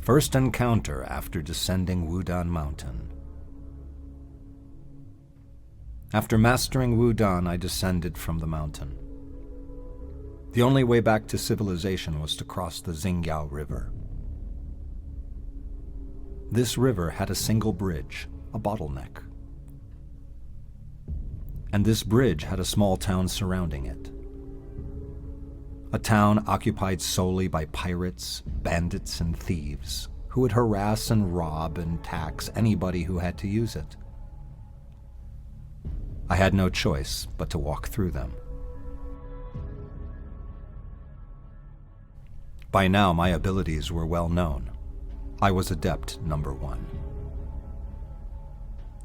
First encounter after descending Wudan Mountain. After mastering Wudan, I descended from the mountain. The only way back to civilization was to cross the Xing Gou River. This river had a single bridge, a bottleneck. And this bridge had a small town surrounding it. A town occupied solely by pirates, bandits, and thieves, who would harass and rob and tax anybody who had to use it. I had no choice but to walk through them. By now, my abilities were well known. I was adept number 1.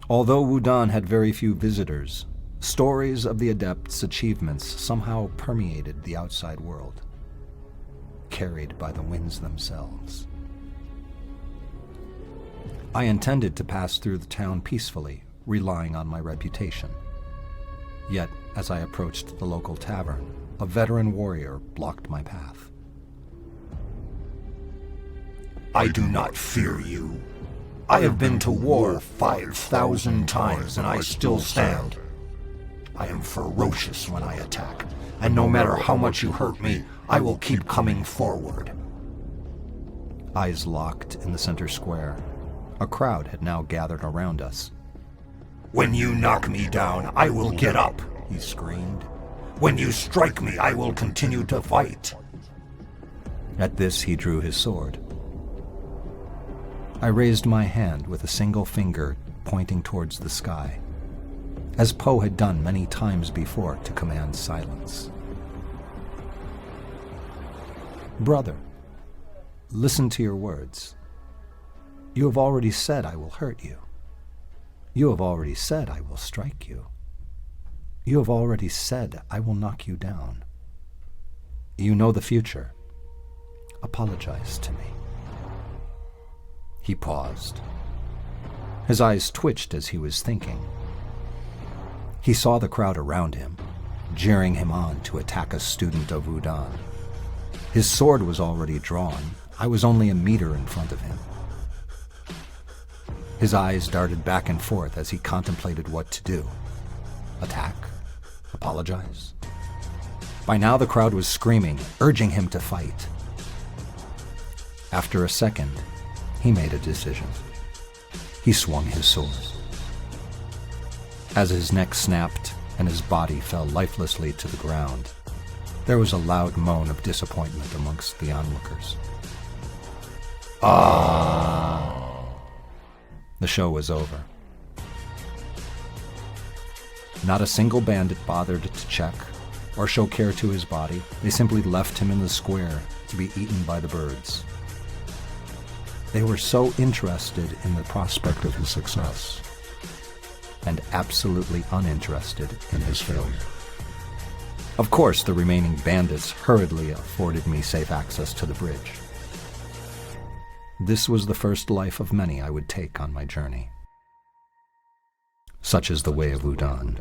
Although Wudan had very few visitors, stories of the adepts' achievements somehow permeated the outside world, carried by the winds themselves. I intended to pass through the town peacefully, relying on my reputation. Yet, as I approached the local tavern, a veteran warrior blocked my path. I do not fear you. I have been to war 5,000 times and I still stand. I am ferocious when I attack, and no matter how much you hurt me, I will keep coming forward. Eyes locked in the center square. A crowd had now gathered around us. When you knock me down, I will get up, he screamed. When you strike me, I will continue to fight. At this, he drew his sword. I raised my hand with a single finger pointing towards the sky, as Poe had done many times before to command silence. Brother, listen to your words. You have already said I will hurt you. You have already said I will strike you. You have already said I will knock you down. You know the future. Apologize to me. He paused. His eyes twitched as he was thinking. He saw the crowd around him, jeering him on to attack a student of Wudan. His sword was already drawn. I was only a meter in front of him. His eyes darted back and forth as he contemplated what to do. Attack? Apologize? By now the crowd was screaming, urging him to fight. After a second, he made a decision. He swung his sword. As his neck snapped and his body fell lifelessly to the ground, there was a loud moan of disappointment amongst the onlookers. Ah! The show was over. Not a single bandit bothered to check or show care to his body. They simply left him in the square to be eaten by the birds. They were so interested in the prospect of his success, and absolutely uninterested in his failure. Of course, the remaining bandits hurriedly afforded me safe access to the bridge. This was the first life of many I would take on my journey. Such is the way of Wudan.